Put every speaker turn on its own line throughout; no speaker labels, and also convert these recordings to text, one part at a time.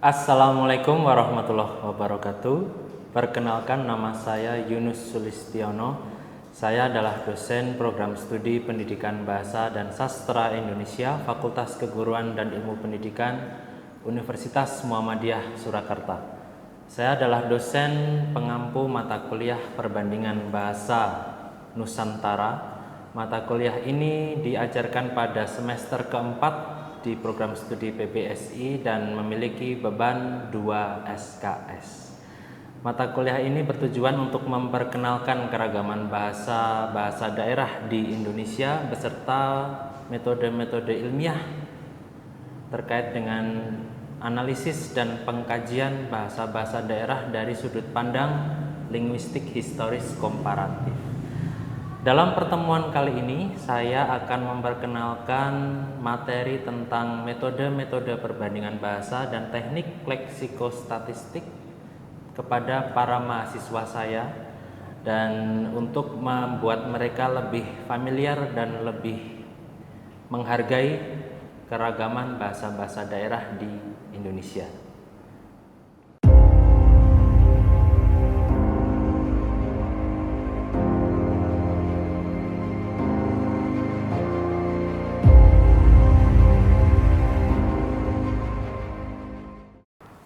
Assalamualaikum warahmatullahi wabarakatuh. Perkenalkan, nama saya Yunus Sulistiono. Saya adalah dosen program studi Pendidikan Bahasa dan Sastra Indonesia, Fakultas Keguruan dan Ilmu Pendidikan, Universitas Muhammadiyah Surakarta. Saya adalah dosen pengampu mata kuliah Perbandingan Bahasa Nusantara. Mata kuliah ini diajarkan pada semester keempat di program studi PBSI dan memiliki beban 2 SKS. Mata kuliah ini bertujuan untuk memperkenalkan keragaman bahasa daerah di Indonesia beserta metode-metode ilmiah terkait dengan analisis dan pengkajian bahasa-bahasa daerah dari sudut pandang linguistik historis komparatif. Dalam pertemuan kali ini, saya akan memperkenalkan materi tentang metode-metode perbandingan bahasa dan teknik leksikostatistik kepada para mahasiswa saya, dan untuk membuat mereka lebih familiar dan lebih menghargai keragaman bahasa-bahasa daerah di Indonesia.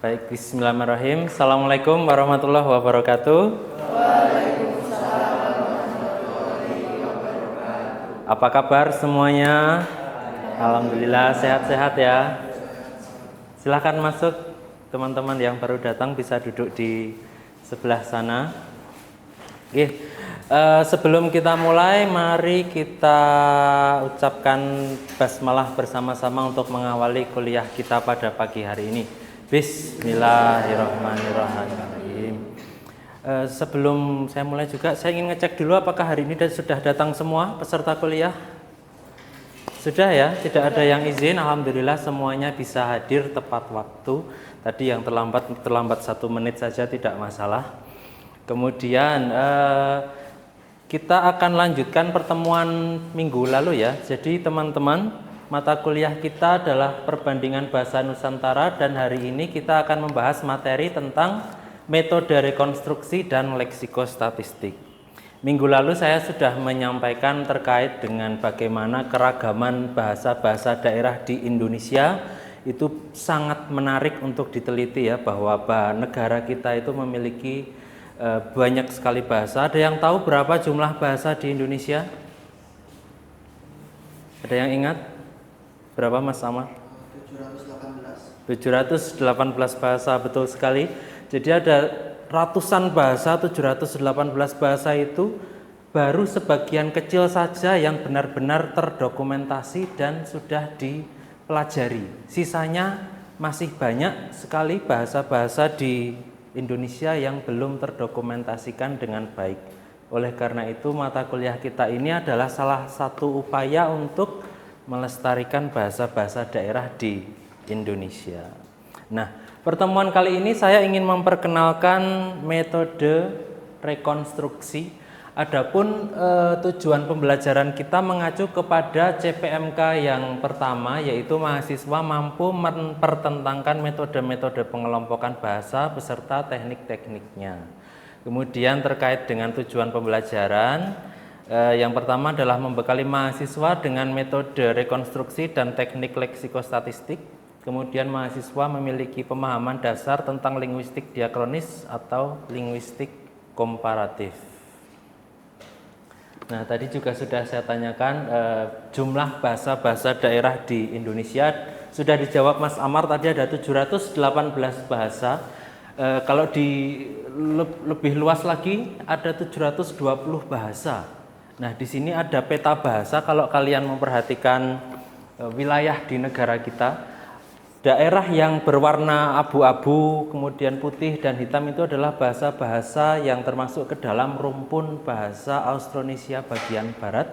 Baik, bismillahirrahmanirrahim. Assalamualaikum warahmatullahi wabarakatuh.
Waalaikumsalam warahmatullahi wabarakatuh.
Apa kabar semuanya? Alhamdulillah sehat-sehat ya. Silahkan masuk, teman-teman yang baru datang bisa duduk di sebelah sana. Oke, sebelum kita mulai, mari kita ucapkan basmalah bersama-sama untuk mengawali kuliah kita pada pagi hari ini. Bismillahirrahmanirrahim. Sebelum saya mulai juga, saya ingin ngecek dulu apakah hari ini sudah datang semua peserta kuliah. Sudah ya, tidak ada yang izin. Alhamdulillah semuanya bisa hadir tepat waktu. Tadi yang terlambat 1 menit saja tidak masalah. Kemudian kita akan lanjutkan pertemuan minggu lalu ya. Jadi teman-teman, mata kuliah kita adalah Perbandingan Bahasa Nusantara dan hari ini kita akan membahas materi tentang metode rekonstruksi dan leksikostatistik. Minggu lalu saya sudah menyampaikan terkait dengan bagaimana keragaman bahasa-bahasa daerah di Indonesia itu sangat menarik untuk diteliti ya, bahwa negara kita itu memiliki banyak sekali bahasa. Ada yang tahu berapa jumlah bahasa di Indonesia? Ada yang ingat? Berapa Mas Amar? 718 bahasa, betul sekali. Jadi ada ratusan bahasa, 718 bahasa itu baru sebagian kecil saja yang benar-benar terdokumentasi dan sudah dipelajari. Sisanya masih banyak sekali bahasa-bahasa di Indonesia yang belum terdokumentasikan dengan baik. Oleh karena itu, mata kuliah kita ini adalah salah satu upaya untuk melestarikan bahasa-bahasa daerah di Indonesia. Nah, pertemuan kali ini saya ingin memperkenalkan metode rekonstruksi. Adapun tujuan pembelajaran kita mengacu kepada CPMK yang pertama, yaitu mahasiswa mampu mempertentangkan metode-metode pengelompokan bahasa beserta teknik-tekniknya. Kemudian terkait dengan tujuan pembelajaran, yang pertama adalah membekali mahasiswa dengan metode rekonstruksi dan teknik leksikostatistik. Kemudian mahasiswa memiliki pemahaman dasar tentang linguistik diakronis atau linguistik komparatif. Nah, tadi juga sudah saya tanyakan jumlah bahasa-bahasa daerah di Indonesia. Sudah dijawab Mas Amar, tadi ada 718 bahasa. Kalau lebih luas lagi ada 720 bahasa. Nah, di sini ada peta bahasa. Kalau kalian memperhatikan wilayah di negara kita, daerah yang berwarna abu-abu, kemudian putih dan hitam itu adalah bahasa-bahasa yang termasuk ke dalam rumpun bahasa Austronesia bagian barat.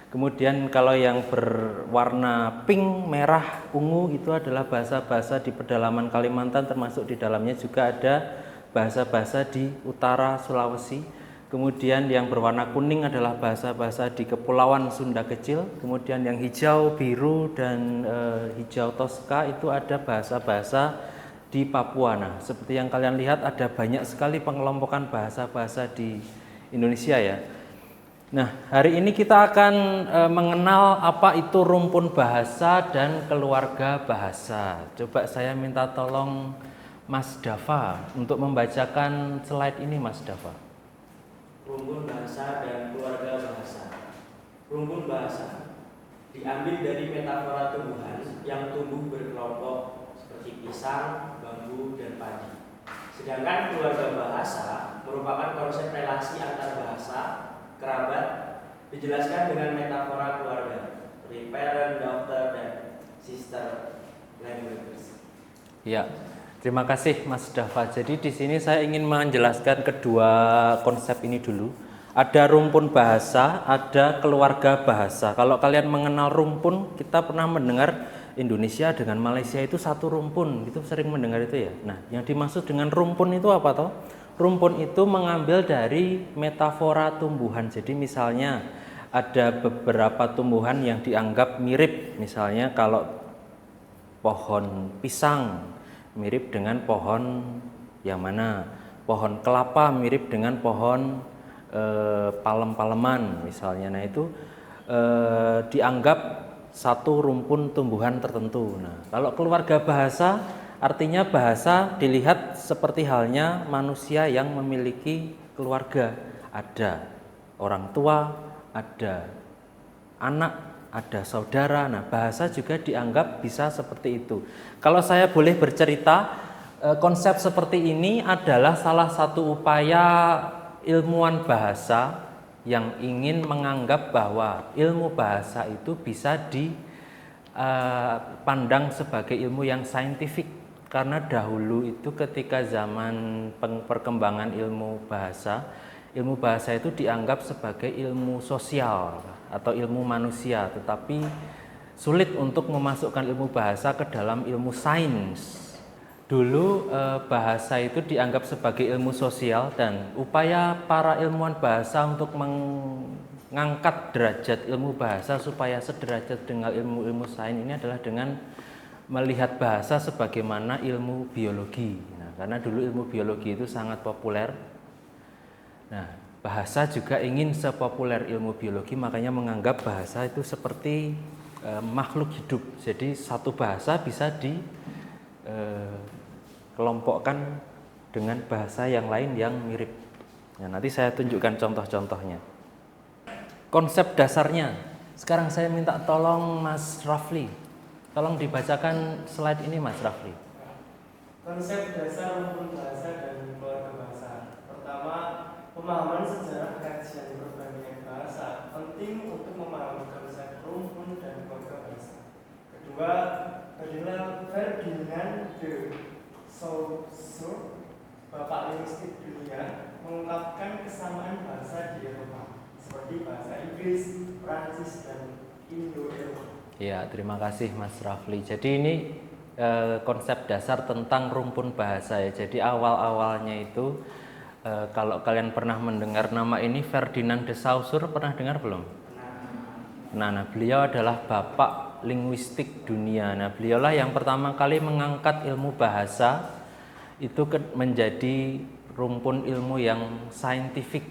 Kemudian kalau yang berwarna pink, merah, ungu itu adalah bahasa-bahasa di pedalaman Kalimantan, termasuk di dalamnya juga ada bahasa-bahasa di utara Sulawesi. Kemudian yang berwarna kuning adalah bahasa-bahasa di Kepulauan Sunda Kecil. Kemudian yang hijau, biru, dan hijau Toska itu ada bahasa-bahasa di Papua. Nah, seperti yang kalian lihat ada banyak sekali pengelompokan bahasa-bahasa di Indonesia ya. Nah, hari ini kita akan mengenal apa itu rumpun bahasa dan keluarga bahasa. Coba saya minta tolong Mas Dava untuk membacakan slide ini, Mas Dava.
Rumpun bahasa dan keluarga bahasa. Rumpun bahasa diambil dari metafora tumbuhan yang tumbuh berkelompok seperti pisang, bambu, dan padi. Sedangkan keluarga bahasa merupakan konsep relasi antar bahasa, kerabat, dijelaskan dengan metafora keluarga, seperti parent, daughter, dan sister languages.
Ya, terima kasih Mas Dava. Jadi di sini saya ingin menjelaskan kedua konsep ini dulu. Ada rumpun bahasa, ada keluarga bahasa. Kalau kalian mengenal rumpun, kita pernah mendengar Indonesia dengan Malaysia itu satu rumpun, itu sering mendengar itu ya. Nah, yang dimaksud dengan rumpun itu apa toh? Rumpun itu mengambil dari metafora tumbuhan. Jadi misalnya ada beberapa tumbuhan yang dianggap mirip. Misalnya kalau pohon pisang mirip dengan pohon yang mana? Pohon kelapa mirip dengan pohon palem-paleman misalnya. Nah itu dianggap satu rumpun tumbuhan tertentu. Nah kalau keluarga bahasa artinya bahasa dilihat seperti halnya manusia yang memiliki keluarga. Ada orang tua, ada anak, ada saudara. Nah bahasa juga dianggap bisa seperti itu. Kalau saya boleh bercerita, konsep seperti ini adalah salah satu upaya ilmuwan bahasa yang ingin menganggap bahwa ilmu bahasa itu bisa dipandang sebagai ilmu yang saintifik. Karena dahulu itu ketika zaman perkembangan ilmu bahasa itu dianggap sebagai ilmu sosial atau ilmu manusia, tetapi sulit untuk memasukkan ilmu bahasa ke dalam ilmu sains. Dulu bahasa itu dianggap sebagai ilmu sosial dan upaya para ilmuwan bahasa untuk mengangkat derajat ilmu bahasa supaya sederajat dengan ilmu-ilmu sains ini adalah dengan melihat bahasa sebagaimana ilmu biologi. Nah, karena dulu ilmu biologi itu sangat populer. Nah, bahasa juga ingin sepopuler ilmu biologi, makanya menganggap bahasa itu seperti makhluk hidup. Jadi satu bahasa bisa kelompokkan dengan bahasa yang lain yang mirip. Nah, nanti saya tunjukkan contoh-contohnya. Konsep dasarnya. Sekarang saya minta tolong Mas Rafli. Tolong dibacakan slide ini Mas Rafli.
Konsep dasar rumpun bahasa dan keluarga bahasa. Pertama, pemahaman sejarah kajian perbandingan bahasa penting untuk memahami konsep rumpun dan keluarga bahasa. Kedua, Ferdinand de Saussure, bapak linguistik dunia, mengungkapkan kesamaan bahasa di Eropa seperti bahasa Inggris, Prancis, dan Indo-Eropa.
Ya, terima kasih Mas Rafli. Jadi ini konsep dasar tentang rumpun bahasa ya. Jadi awal-awalnya itu kalau kalian pernah mendengar nama ini Ferdinand de Saussure, pernah dengar belum? Nah, beliau adalah bapak linguistik dunia. Nah, beliaulah yang pertama kali mengangkat ilmu bahasa itu menjadi rumpun ilmu yang saintifik.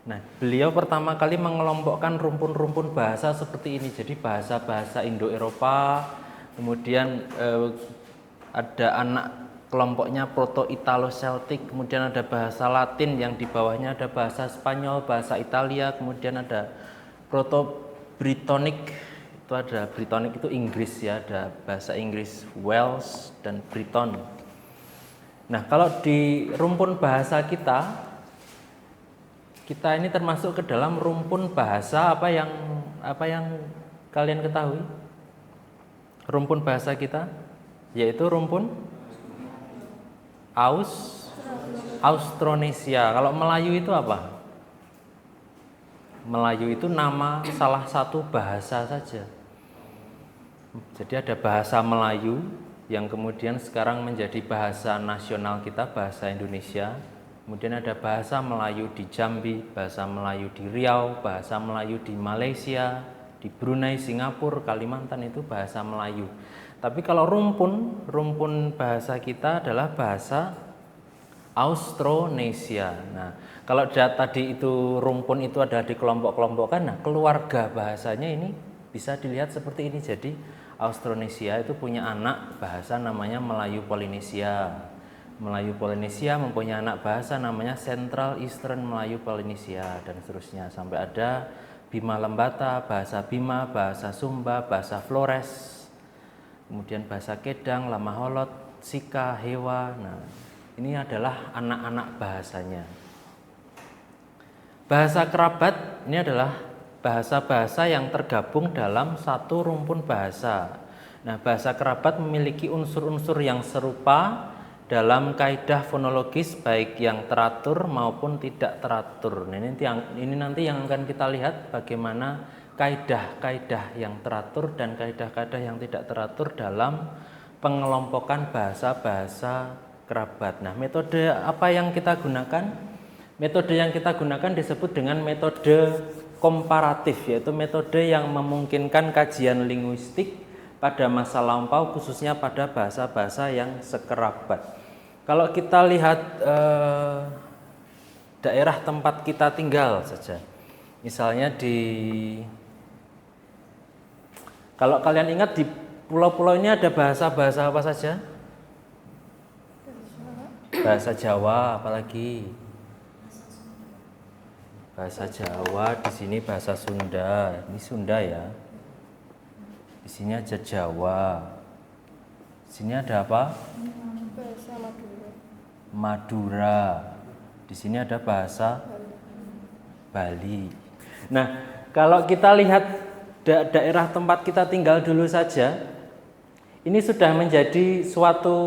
Nah, beliau pertama kali mengelompokkan rumpun-rumpun bahasa seperti ini. Jadi bahasa-bahasa Indo-Eropa, kemudian ada anak kelompoknya Proto-Italo-Celtic, kemudian ada bahasa Latin, yang di bawahnya ada bahasa Spanyol, bahasa Italia, kemudian ada Proto-Brittonic. Itu ada Brittonic itu Inggris ya, ada bahasa Inggris Wales dan Briton. Nah, kalau di rumpun bahasa kita ini termasuk ke dalam rumpun bahasa apa yang kalian ketahui? Rumpun bahasa kita yaitu rumpun Austronesia. Kalau Melayu itu apa? Melayu itu nama salah satu bahasa saja. Jadi ada bahasa Melayu yang kemudian sekarang menjadi bahasa nasional kita, bahasa Indonesia. Kemudian ada bahasa Melayu di Jambi, bahasa Melayu di Riau, bahasa Melayu di Malaysia, Di Brunei, Singapura, Kalimantan itu bahasa Melayu. Tapi kalau rumpun bahasa kita adalah bahasa Austronesia. Nah, kalau tadi itu rumpun itu ada di kelompok-kelompokkan, nah keluarga bahasanya ini bisa dilihat seperti ini. Jadi Austronesia itu punya anak bahasa namanya Melayu Polinesia. Melayu Polinesia mempunyai anak bahasa namanya Central Eastern Melayu Polinesia dan seterusnya sampai ada Bima Lembata, bahasa Bima, bahasa Sumba, bahasa Flores, kemudian bahasa Kedang, Lama Holot, Sika, Hewa. Nah, ini adalah anak-anak bahasanya. Bahasa kerabat ini adalah bahasa-bahasa yang tergabung dalam satu rumpun bahasa. Nah, bahasa kerabat memiliki unsur-unsur yang serupa dalam kaidah fonologis baik yang teratur maupun tidak teratur. Nah, ini nanti yang akan kita lihat bagaimana kaidah-kaidah yang teratur dan kaidah-kaidah yang tidak teratur dalam pengelompokan bahasa-bahasa kerabat. Nah, metode apa yang kita gunakan? Metode yang kita gunakan disebut dengan metode komparatif, yaitu metode yang memungkinkan kajian linguistik pada masa lampau khususnya pada bahasa-bahasa yang sekerabat. Kalau kita lihat daerah tempat kita tinggal saja, misalnya kalau kalian ingat di pulau-pulau ini ada bahasa-bahasa apa saja? Bahasa Jawa, apalagi? Bahasa Jawa, di sini bahasa Sunda. Ini Sunda ya. Di sini aja Jawa. Di sini ada apa?
Bahasa Madura.
Madura. Di sini ada bahasa Bali. Nah, kalau kita lihat daerah tempat kita tinggal dulu saja, ini sudah menjadi suatu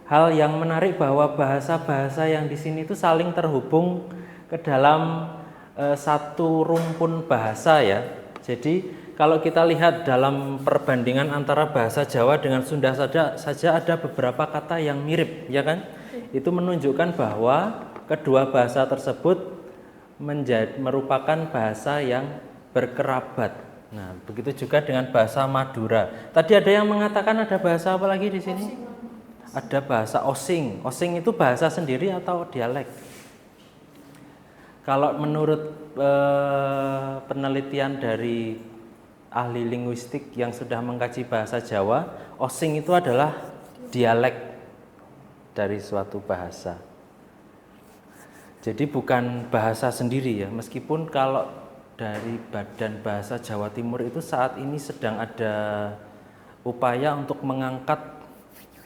hal yang menarik bahwa bahasa-bahasa yang di sini itu saling terhubung ke dalam satu rumpun bahasa ya. Jadi kalau kita lihat dalam perbandingan antara bahasa Jawa dengan Sunda saja ada beberapa kata yang mirip, ya kan? Itu menunjukkan bahwa kedua bahasa tersebut merupakan bahasa yang berkerabat. Nah, begitu juga dengan bahasa Madura. Tadi ada yang mengatakan ada bahasa apa lagi di sini? Ada bahasa Osing. Osing itu bahasa sendiri atau dialek? Kalau menurut penelitian dari ahli linguistik yang sudah mengkaji bahasa Jawa, Osing itu adalah dialek dari suatu bahasa. Jadi bukan bahasa sendiri ya, meskipun kalau dari Badan Bahasa Jawa Timur itu saat ini sedang ada upaya untuk mengangkat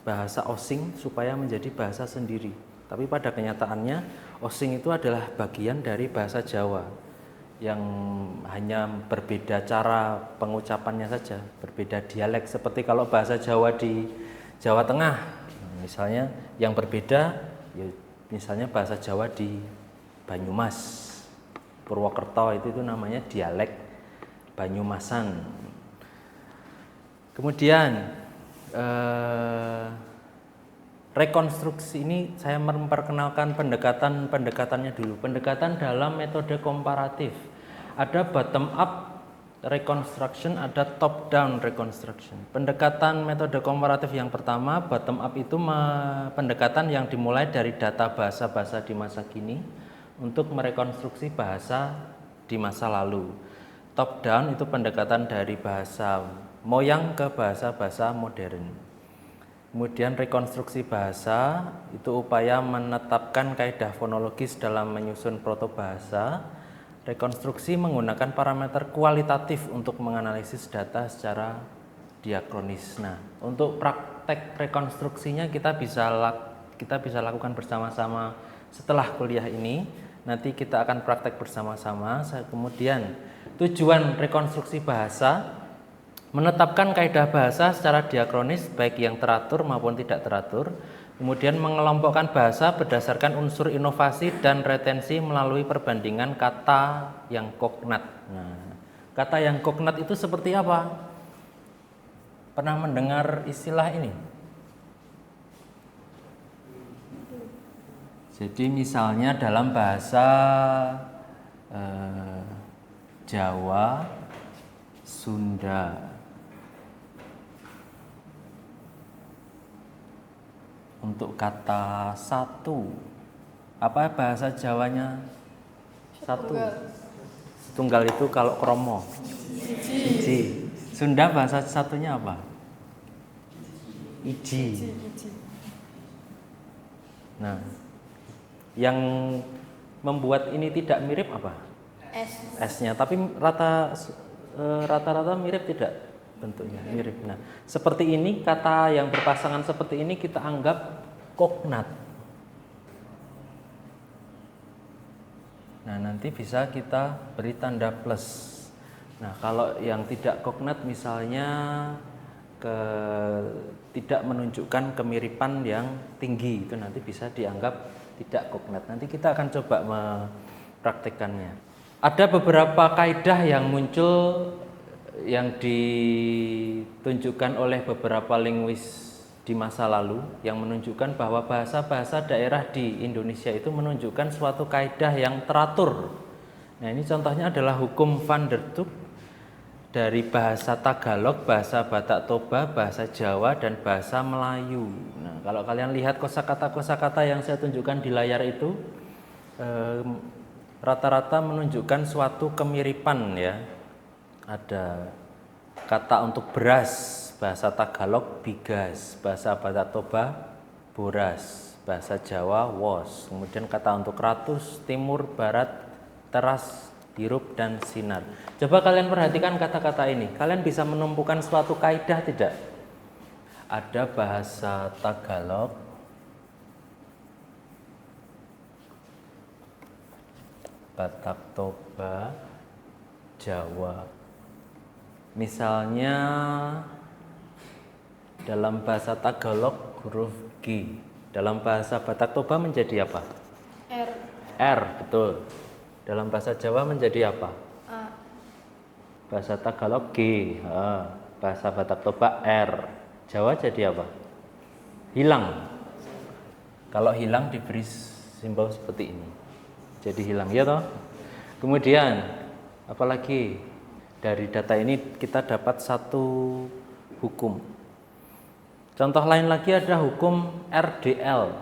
bahasa Osing supaya menjadi bahasa sendiri. Tapi pada kenyataannya Osing itu adalah bagian dari bahasa Jawa yang hanya berbeda cara pengucapannya saja, berbeda dialek. Seperti kalau bahasa Jawa di Jawa Tengah, misalnya yang berbeda, ya misalnya bahasa Jawa di Banyumas, Purwokerto itu namanya dialek Banyumasan. Kemudian rekonstruksi ini saya memperkenalkan pendekatannya dulu. Pendekatan dalam metode komparatif. Ada bottom up reconstruction, ada top down reconstruction. Pendekatan metode komparatif yang pertama, bottom up itu pendekatan yang dimulai dari data bahasa-bahasa di masa kini untuk merekonstruksi bahasa di masa lalu. Top down itu pendekatan dari bahasa moyang ke bahasa-bahasa modern. Kemudian rekonstruksi bahasa itu upaya menetapkan kaidah fonologis dalam menyusun protobahasa. Rekonstruksi menggunakan parameter kualitatif untuk menganalisis data secara diakronis. Nah, untuk praktek rekonstruksinya kita bisa lakukan bersama-sama setelah kuliah ini. Nanti kita akan praktek bersama-sama. Kemudian tujuan rekonstruksi bahasa menetapkan kaidah bahasa secara diakronis baik yang teratur maupun tidak teratur. Kemudian mengelompokkan bahasa berdasarkan unsur inovasi dan retensi melalui perbandingan kata yang kognat. Nah, kata yang kognat itu seperti apa? Pernah mendengar istilah ini? Jadi misalnya dalam bahasa Jawa Sunda. Untuk kata satu, apa bahasa Jawanya satu? Setunggal itu kalau kromo. Siji. Sunda bahasa satunya apa? Iji. Nah, yang membuat ini tidak mirip apa? S-nya, tapi rata-rata mirip tidak bentuknya? Mirip. Nah, seperti ini, kata yang berpasangan seperti ini kita anggap kognat. Nah, nanti bisa kita beri tanda plus. Nah, kalau yang tidak kognat misalnya tidak menunjukkan kemiripan yang tinggi, itu nanti bisa dianggap tidak kognat. Nanti kita akan coba mempraktikkannya. Ada beberapa kaidah yang muncul yang ditunjukkan oleh beberapa linguis di masa lalu yang menunjukkan bahwa bahasa-bahasa daerah di Indonesia itu menunjukkan suatu kaidah yang teratur. Nah, ini contohnya adalah hukum Van der Tuk dari bahasa Tagalog, bahasa Batak Toba, bahasa Jawa, dan bahasa Melayu. Nah, kalau kalian lihat kosakata-kosakata yang saya tunjukkan di layar itu, rata-rata menunjukkan suatu kemiripan ya. Ada kata untuk beras, bahasa Tagalog bigas, bahasa Batak Toba boras, bahasa Jawa wos. Kemudian kata untuk ratus, timur, barat, teras, hirup, dan sinar. Coba kalian perhatikan kata-kata ini. Kalian bisa menemukan suatu kaidah tidak? Ada bahasa Tagalog, Batak Toba, Jawa. Misalnya dalam bahasa Tagalog huruf G, dalam bahasa Batak Toba menjadi apa? R, betul. Dalam bahasa Jawa menjadi apa?
A.
Bahasa Tagalog G, bahasa Batak Toba R. Jawa jadi apa? Hilang. Kalau hilang diberi simbol seperti ini, jadi hilang, ya toh? Kemudian apalagi dari data ini kita dapat satu hukum. Contoh lain lagi ada hukum RDL,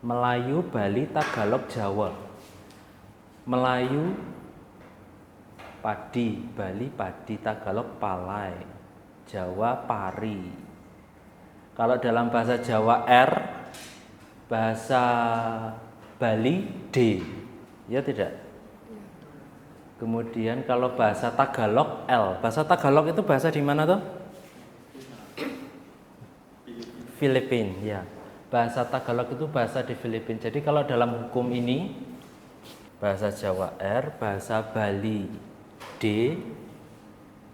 Melayu, Bali, Tagalog, Jawa. Melayu padi, Bali padi, Tagalog palai, Jawa pari. Kalau dalam bahasa Jawa R, bahasa Bali D, ya tidak? Kemudian kalau bahasa Tagalog L, bahasa Tagalog itu bahasa di mana tuh? Filipina, ya. Bahasa Tagalog itu bahasa di Filipina. Jadi kalau dalam hukum ini bahasa Jawa R, bahasa Bali D,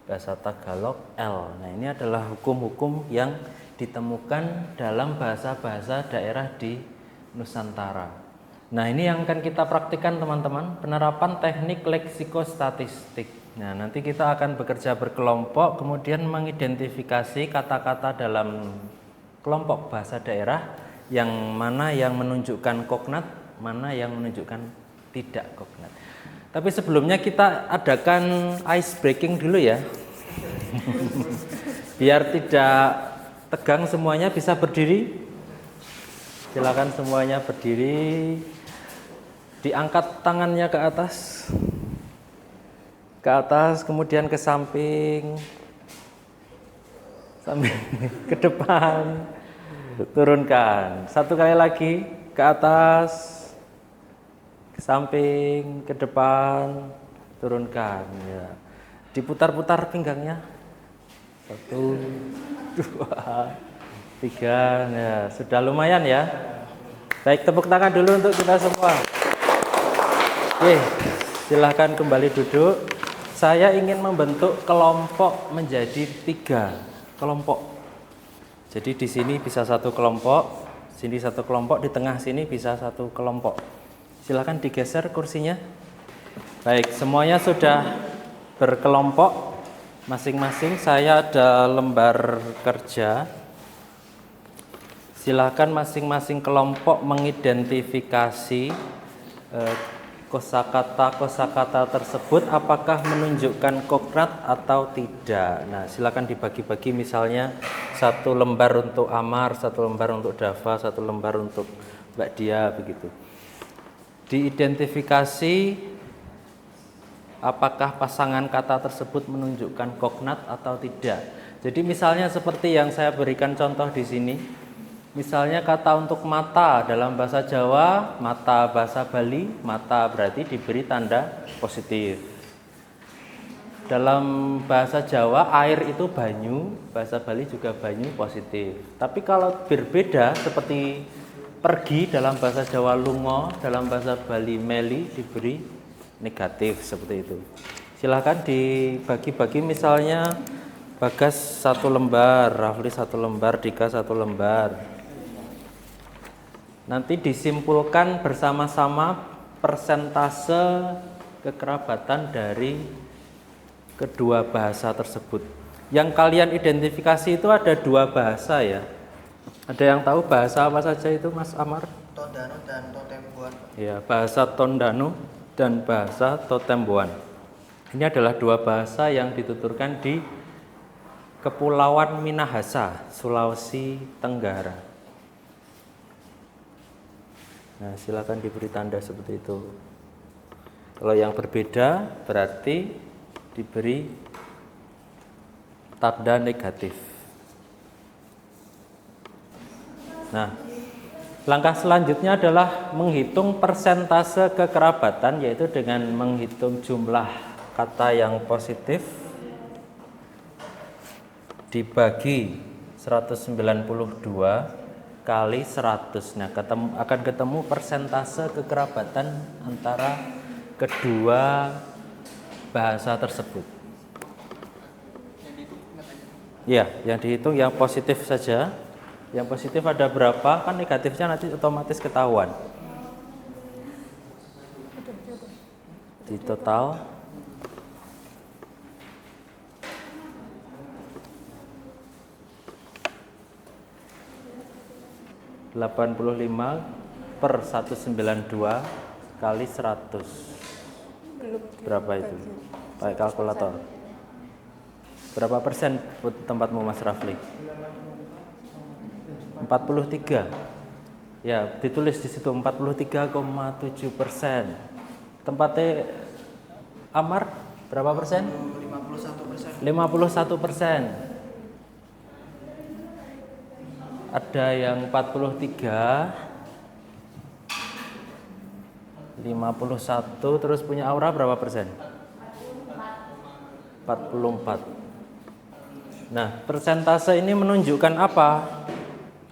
bahasa Tagalog L. Nah, ini adalah hukum-hukum yang ditemukan dalam bahasa-bahasa daerah di Nusantara. Nah, ini yang akan kita praktikkan teman-teman, penerapan teknik leksikostatistik. Nah, nanti kita akan bekerja berkelompok, kemudian mengidentifikasi kata-kata dalam kelompok bahasa daerah yang mana yang menunjukkan kognat, mana yang menunjukkan tidak kognat. Tapi sebelumnya kita adakan ice breaking dulu ya. Biar tidak tegang semuanya, bisa berdiri. Silakan semuanya berdiri. Diangkat tangannya ke atas. Ke atas, kemudian ke samping. Samping ke depan. Turunkan. Satu kali lagi ke atas. Ke samping, ke depan, turunkan ya. Diputar-putar pinggangnya. 1, 2, 3, ya, sudah lumayan ya. Baik, tepuk tangan dulu untuk kita semua. Oke, silahkan kembali duduk. Saya ingin membentuk kelompok menjadi 3 kelompok. Jadi di sini bisa 1 kelompok, sini 1 kelompok, di tengah sini bisa 1 kelompok. Silakan digeser kursinya. Baik, semuanya sudah berkelompok masing-masing. Saya ada lembar kerja. Silakan masing-masing kelompok mengidentifikasi kosakata tersebut apakah menunjukkan kognat atau tidak. Nah, silakan dibagi-bagi, misalnya satu lembar untuk Amar, satu lembar untuk Dava, satu lembar untuk Mbak Dia, begitu. Diidentifikasi apakah pasangan kata tersebut menunjukkan kognat atau tidak. Jadi misalnya seperti yang saya berikan contoh di sini. Misalnya kata untuk mata dalam bahasa Jawa, mata bahasa Bali, mata berarti diberi tanda positif. Dalam bahasa Jawa air itu banyu, bahasa Bali juga banyu positif. Tapi kalau berbeda seperti pergi dalam bahasa Jawa lungo, dalam bahasa Bali meli, diberi negatif seperti itu. Silahkan dibagi-bagi, misalnya Bagas satu lembar, Rafli satu lembar, Dika satu lembar. Nanti disimpulkan bersama-sama persentase kekerabatan dari kedua bahasa tersebut. Yang kalian identifikasi itu ada dua bahasa ya. Ada yang tahu bahasa apa saja itu, Mas Amar?
Tondano dan Totembuan.
Ya, bahasa Tondano dan bahasa Totembuan. Ini adalah dua bahasa yang dituturkan di Kepulauan Minahasa, Sulawesi Tenggara. Nah, silakan diberi tanda seperti itu. Kalau yang berbeda berarti diberi tanda negatif. Nah, langkah selanjutnya adalah menghitung persentase kekerabatan, yaitu dengan menghitung jumlah kata yang positif dibagi 192 kali 100. Nah, akan ketemu persentase kekerabatan antara kedua bahasa tersebut. Ya, yang dihitung yang positif saja. Yang positif ada berapa? Kan negatifnya nanti otomatis ketahuan. Di total 85 per 192 kali 100. Berapa itu? Pakai kalkulator. Berapa persen tempatmu, Mas Rafli? 43. Ya, ditulis di situ 43,7%. Tempatnya Amar berapa persen?
51%.
51%. Ada yang 43, 51, terus punya Aura berapa persen? 44. Nah, persentase ini menunjukkan apa?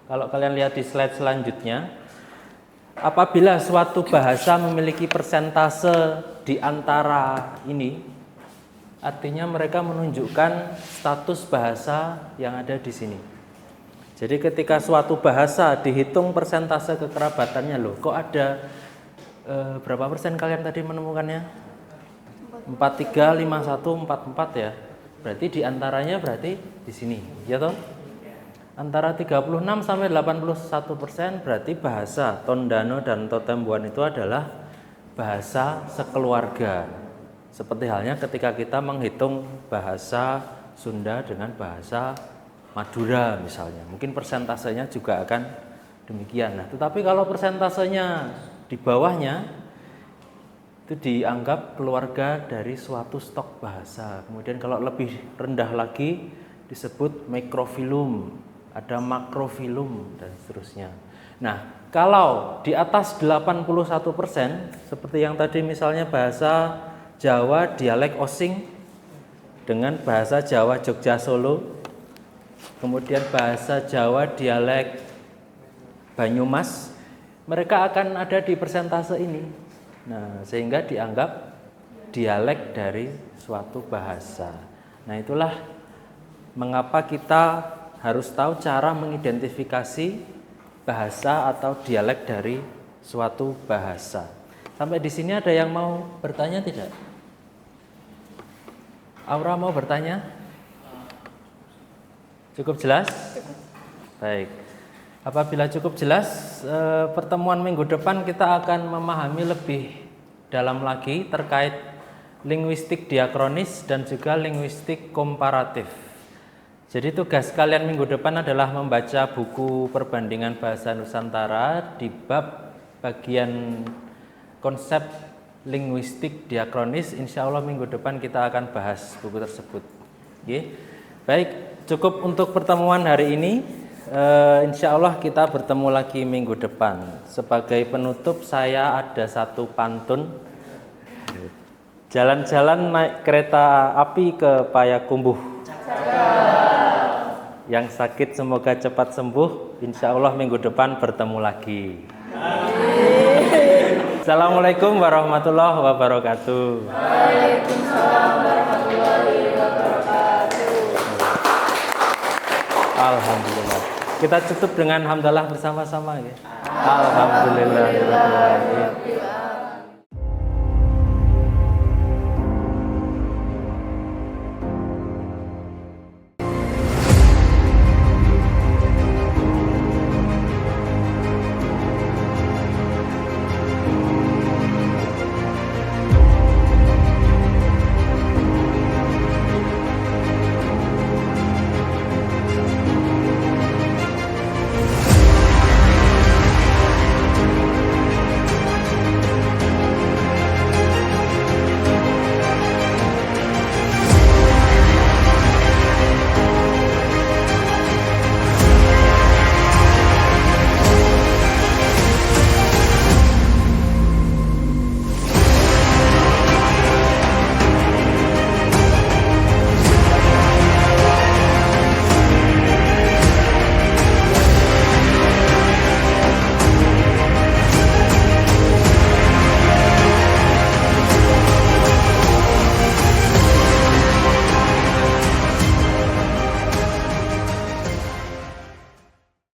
Kalau kalian lihat di slide selanjutnya, apabila suatu bahasa memiliki persentase di antara ini, artinya mereka menunjukkan status bahasa yang ada di sini. Jadi ketika suatu bahasa dihitung persentase kekerabatannya, loh kok ada berapa persen kalian tadi menemukannya? 43, 51, 44 ya. Berarti diantaranya berarti di sini, ya toh? Antara 36 sampai 81% berarti bahasa Tondano dan Totembuan itu adalah bahasa sekeluarga. Seperti halnya ketika kita menghitung bahasa Sunda dengan bahasa Madura misalnya, mungkin persentasenya juga akan demikian. Nah, tetapi kalau persentasenya di bawahnya itu dianggap keluarga dari suatu stok bahasa. Kemudian kalau lebih rendah lagi disebut mikrofilum, ada makrofilum dan seterusnya. Nah, kalau di atas 81% seperti yang tadi misalnya bahasa Jawa dialek Osing dengan bahasa Jawa Jogja Solo, kemudian bahasa Jawa dialek Banyumas, mereka akan ada di persentase ini. Nah, sehingga dianggap dialek dari suatu bahasa. Nah, itulah mengapa kita harus tahu cara mengidentifikasi bahasa atau dialek dari suatu bahasa. Sampai di sini ada yang mau bertanya tidak? Aura mau bertanya? Cukup jelas? Baik. Apabila cukup jelas, pertemuan minggu depan kita akan memahami lebih dalam lagi terkait linguistik diakronis dan juga linguistik komparatif. Jadi tugas kalian minggu depan adalah membaca buku perbandingan bahasa Nusantara di bab bagian konsep linguistik diakronis. Insya Allah minggu depan kita akan bahas buku tersebut. Oke. Baik, cukup untuk pertemuan hari ini. Insya Allah kita bertemu lagi minggu depan. Sebagai penutup saya ada satu pantun. Jalan-jalan naik kereta api ke Payakumbuh. Yang sakit semoga cepat sembuh. Insya Allah minggu depan bertemu lagi. Assalamualaikum warahmatullahi wabarakatuh.
Waalaikumsalam warahmatullahi wabarakatuh.
Alhamdulillah. Kita tutup dengan hamdalah bersama-sama ya. Alhamdulillah.